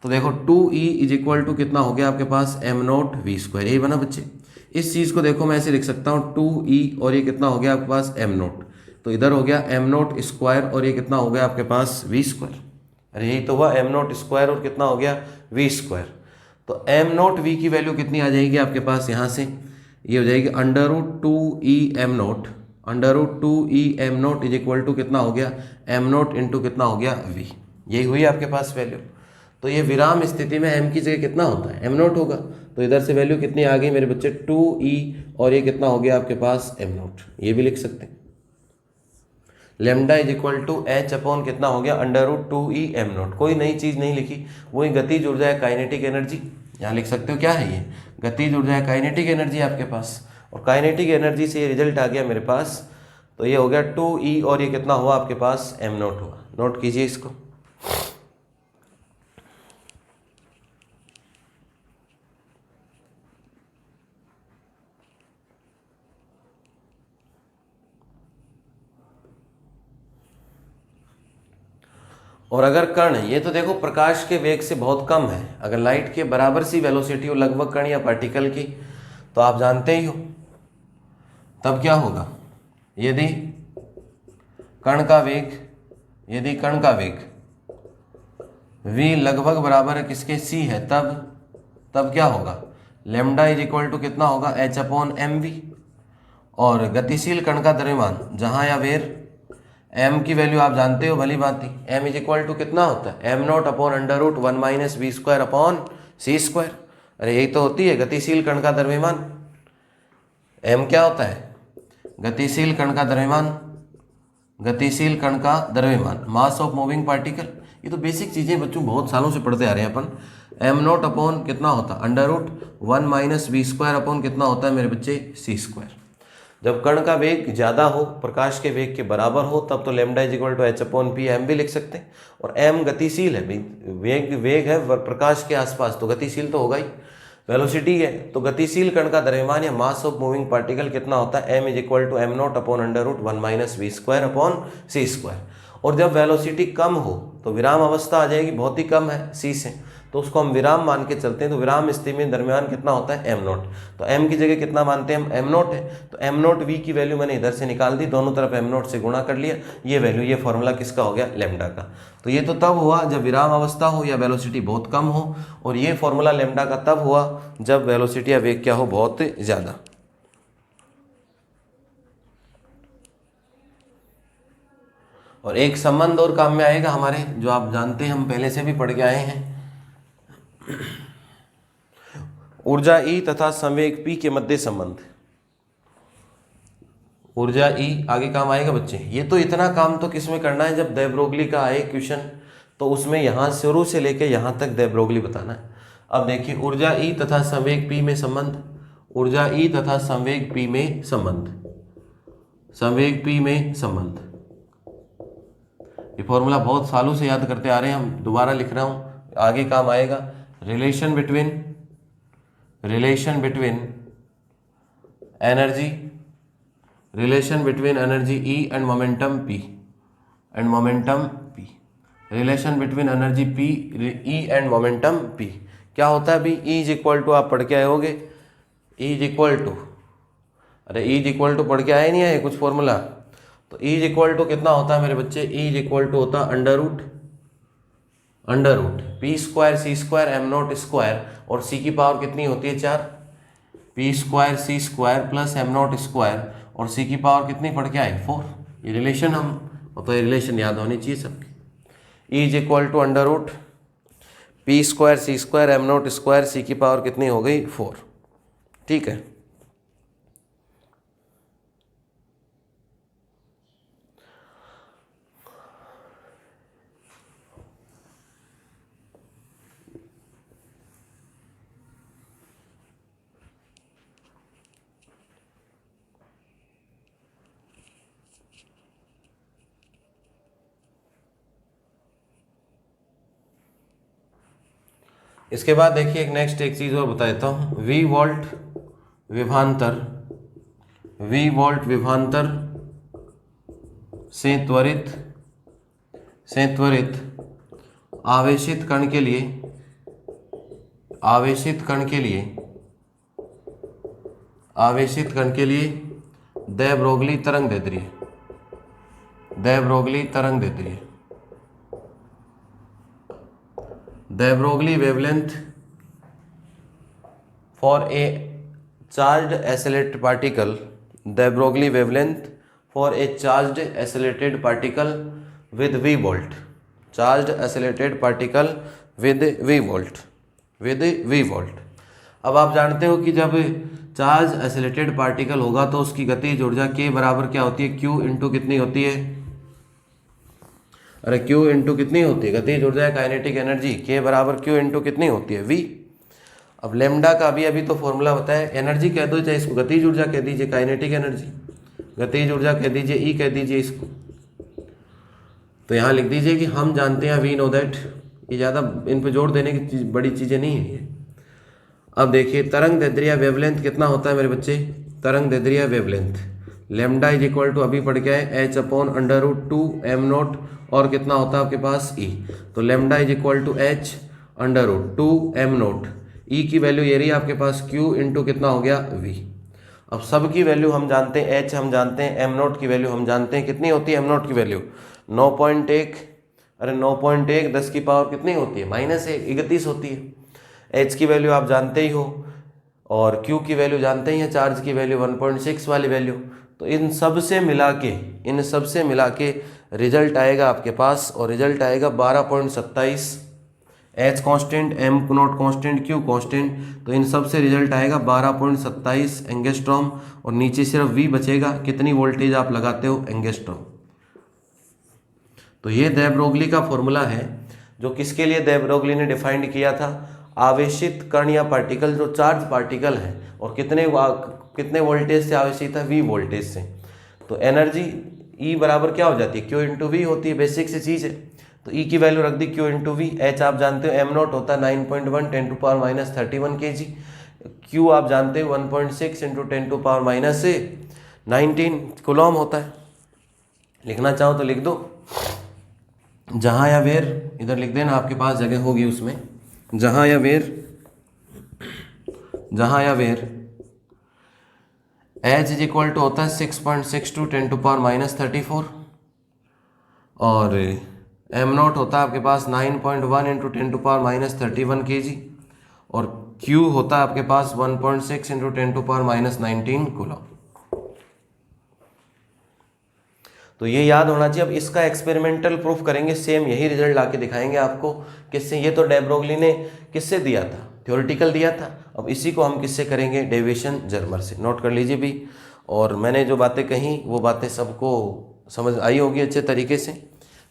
तो देखो 2e इज इक्वल टू कितना हो गया आपके पास? m0 v²। यही बना बच्चे। इस चीज़ को देखो मैं ऐसे लिख सकता हूँ 2e और ये कितना हो गया आपके पास m नोट, तो इधर हो गया m नोट स्क्वायर और ये कितना हो गया आपके पास v स्क्वायर। अरे यही तो हुआ, m नोट स्क्वायर और कितना हो गया v स्क्वायर। तो m नोट v की वैल्यू कितनी आ जाएगी आपके पास यहाँ से, ये हो जाएगी under root 2e m nought, under root 2e m nought is equal to कितना हो गया m नोट इंटू कितना हो गया v। यही हुई आपके पास वैल्यू। तो ये विराम स्थिति में m की जगह कितना होता है, m नोट होगा। तो इधर से वैल्यू कितनी आ गई मेरे बच्चे 2e और ये कितना हो गया आपके पास m नोट, ये भी लिख सकते हैं। Lambda is equal to h upon कितना हो गया under root 2e m note. कोई नई चीज़ नहीं लिखी, वही गतिज ऊर्जा है काइनेटिक एनर्जी, यहाँ लिख सकते हो क्या है ये गतिज ऊर्जा है काइनेटिक एनर्जी आपके पास, और काइनेटिक एनर्जी से ये रिजल्ट आ गया मेरे पास। तो ये हो गया 2e और ये कितना हुआ आपके पास m नोट हुआ। नोट कीजिए इसको। और अगर कण, ये तो देखो प्रकाश के वेग से बहुत कम है, अगर लाइट के बराबर सी वेलोसिटी हो लगभग कण या पार्टिकल की, तो आप जानते ही हो तब क्या होगा। यदि कण का वेग, यदि कण का वेग v लगभग बराबर है किसके, c है, तब क्या होगा लेमडा इज इक्वल टू कितना होगा h अपॉन एम वी। और गतिशील कण का द्रव्यमान जहाँ या वेर, m की वैल्यू आप जानते हो भली भांति, m इज इक्वल टू कितना होता है m nought upon under root 1 minus v square upon c square. अरे यही तो होती है गतिशील कण का द्रव्यमान। m क्या होता है, गतिशील कण का द्रव्यमान, गतिशील कण का द्रव्यमान, मास ऑफ मूविंग पार्टिकल। ये तो बेसिक चीज़ें बच्चों बहुत सालों से पढ़ते आ रहे हैं अपन। m नोट अपॉन कितना होता है under root 1 minus v square upon कितना होता है मेरे बच्चे सी स्क्वायर। जब कण का वेग ज़्यादा हो, प्रकाश के वेग के बराबर हो, तब तो lambda is equal to h upon p m भी लिख सकते हैं। और m गतिशील है भाई, वेग है प्रकाश के आसपास, तो गतिशील तो होगा ही, वेलोसिटी है। तो गतिशील कण का द्रव्यमान या मास ऑफ मूविंग पार्टिकल कितना होता है m is equal to m nought upon under root 1 minus v square upon c square. और जब वेलोसिटी कम हो तो विराम अवस्था आ जाएगी, बहुत ही कम है c से, तो उसको हम विराम मान के चलते हैं। तो विराम स्थिति में दरमियान कितना होता है m नोट, तो m की जगह कितना मानते हैं हम m नोट है। तो m नोट v की वैल्यू मैंने इधर से निकाल दी, दोनों तरफ m नोट से गुणा कर लिया, ये वैल्यू, ये फॉर्मूला किसका हो गया लेमडा का। तो ये तो तब हुआ जब विराम अवस्था हो या वेलोसिटी बहुत कम हो, और ये फॉर्मूला लेमडा का तब हुआ जब वेलोसिटी या वेग क्या हो बहुत ज़्यादा। और एक संबंध और काम में आएगा हमारे, जो आप जानते हैं, हम पहले से भी पढ़ के आए हैं। ऊर्जा E तथा संवेग P के मध्य संबंध। ऊर्जा E आगे काम आएगा बच्चे। ये तो इतना काम तो किस में करना है, जब दे ब्रोगली का आए क्वेश्चन, तो उसमें यहाँ शुरू से लेके यहाँ तक दे ब्रोगली बताना है। अब देखिए ऊर्जा E तथा संवेग P में संबंध, ऊर्जा E तथा संवेग P में संबंध, संवेग P में संबंध। ये फॉर्मूला बहुत सालों से याद करते आ रहे हैं हम, दोबारा लिख रहा हूँ, आगे काम आएगा। Relation between energy, relation between energy E and momentum P, and momentum P, relation between energy P E and momentum P। क्या होता है अभी, E इज इक्वल टू, आप पढ़ के आए होगे, E इज इक्वल टू, अरे E इज इक्वल टू पढ़ के आए नहीं आए कुछ फॉर्मूला, तो E इज इक्वल टू कितना होता है मेरे बच्चे, E इज इक्वल टू होता है अंडर रूट पी स्क्वायर सी स्क्वायर एम नोट स्क्वायर, और C की पावर कितनी होती है 4, पी स्क्वायर सी square plus M nought square, और C की पावर कितनी पढ़ के आए 4। ये रिलेशन हम, तो ये रिलेशन याद होनी चाहिए सबकी। E is equal to under root P square C square M nought square, C की पावर कितनी हो गई 4। ठीक है, इसके बाद देखिए एक नेक्स्ट एक चीज़ और बता देता हूँ। V वोल्ट विभवांतर से त्वरित आवेशित कण के लिए आवेशित कण के लिए दे ब्रोगली तरंग देती है, दे ब्रोगली तरंग देती है। De Broglie wavelength for a charged accelerated particle, de Broglie wavelength for a charged accelerated particle with v volt, charged accelerated particle with v volt, with v volt. अब आप जानते हो कि जब चार्ज एक्सेलरेटेड पार्टिकल होगा तो उसकी गतिज ऊर्जा के बराबर क्या होती है, q इंटू कितनी होती है, अरे q इंटू कितनी होती है, गतिज ऊर्जा काइनेटिक एनर्जी के बराबर q इंटू कितनी होती है, v। अब लेमडा का अभी तो फॉर्मूला बताया, एनर्जी कह दो, चाहे इसको गतिज ऊर्जा कह दीजिए, काइनेटिक एनर्जी, गतिज ऊर्जा कह दीजिए, ई कह दीजिए इसको। तो यहाँ लिख दीजिए कि हम जानते हैं वी नो दैट, ये ज़्यादा इन पे जोर देने की बड़ी चीज़ें नहीं है ये। अब देखिए तरंग दैर्ध्य वेवलेंथ कितना होता है मेरे बच्चे, तरंग दैर्ध्य wavelength lambda is equal to अभी पढ़ के आए h/√2m0 और कितना होता है आपके पास e। तो lambda is equal to h/√2m0, e की वैल्यू ये रही आपके पास, q इंटू कितना हो गया v। अब सब की वैल्यू हम जानते हैं, h हम जानते हैं, m0 की वैल्यू हम जानते हैं, कितनी होती है m0 की वैल्यू 9.1, अरे 9.1 10 की पावर कितनी होती है, -1 होती है। h की वैल्यू आप जानते ही हो और q की वैल्यू जानते ही हैं, चार्ज की वैल्यू 1.6 वाली वैल्यू। तो इन सब से मिला के रिजल्ट आएगा आपके पास, और रिजल्ट आएगा 12.27, h constant, m not constant, q constant, तो इन सब से रिजल्ट आएगा 12.27 एंगस्ट्रॉम, और नीचे सिर्फ v बचेगा, कितनी वोल्टेज आप लगाते हो, एंगस्ट्रॉम। तो ये दे ब्रोगली का फॉर्मूला है, जो किसके लिए दे ब्रोगली ने डिफाइंड किया था, आवेशित कण या पार्टिकल, जो चार्ज पार्टिकल है और कितने वोल्टेज से आवेशित है, v वोल्टेज से। तो एनर्जी E बराबर क्या हो जाती है, q इंटू वी होती है, बेसिक सी चीज़ है। तो E की वैल्यू रख दी q इंटू वी, h आप जानते हो m0 होता है 9.1 10⁻³ kg, q आप जानते हो 1.6 इंटू 10⁻19 कूलॉम होता है। लिखना चाहो तो लिख दो, जहाँ या वेर इधर लिख देना, आपके पास जगह होगी उसमें, जहाँ या where h is equal to होता है 6.62 10⁻34 और m0 होता है आपके पास 9.1 इंटू 10⁻31 kg और q होता है आपके पास 1.6 इंटू 10⁻19 कूलॉम। तो ये याद होना चाहिए। अब इसका एक्सपेरिमेंटल प्रूफ करेंगे, सेम यही रिजल्ट ला के दिखाएंगे आपको। किससे, ये तो डे ब्रोगली ने किससे दिया था, थ्योरेटिकल दिया था। अब इसी को हम किससे करेंगे, डेविएशन जर्मर से। नोट कर लीजिए भी, और मैंने जो बातें कही वो बातें सबको समझ आई होगी अच्छे तरीके से।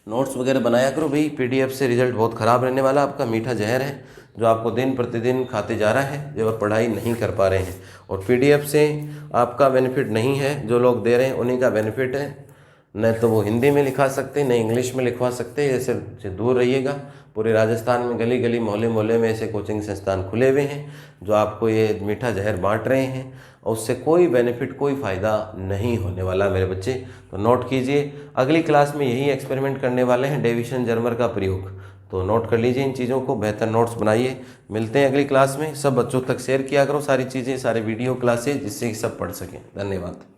नोट्स वगैरह बनाया करो भाई, पीडीएफ से रिजल्ट बहुत ख़राब रहने वाला, आपका मीठा जहर है जो आपको दिन प्रतिदिन खाते जा रहा है जब आप पढ़ाई नहीं कर पा रहे हैं। और पीडीएफ से आपका बेनिफिट नहीं है, जो लोग दे रहे हैं उन्हीं का बेनिफिट है। न तो वो हिंदी में लिखा सकते, न इंग्लिश में लिखवा सकते, ऐसे से दूर रहिएगा। पूरे राजस्थान में गली गली मोहल्ले मोहल्ले में ऐसे कोचिंग संस्थान खुले हुए हैं जो आपको ये मीठा जहर बांट रहे हैं, और उससे कोई बेनिफिट, कोई फ़ायदा नहीं होने वाला मेरे बच्चे। तो नोट कीजिए, अगली क्लास में यही एक्सपेरिमेंट करने वाले हैं, डेविएशन जर्मर का प्रयोग। तो नोट कर लीजिए इन चीज़ों को, बेहतर नोट्स बनाइए। मिलते हैं अगली क्लास में। सब बच्चों तक शेयर किया करो सारी चीज़ें, सारे वीडियो क्लासेज, जिससे कि सब पढ़ सकें। धन्यवाद।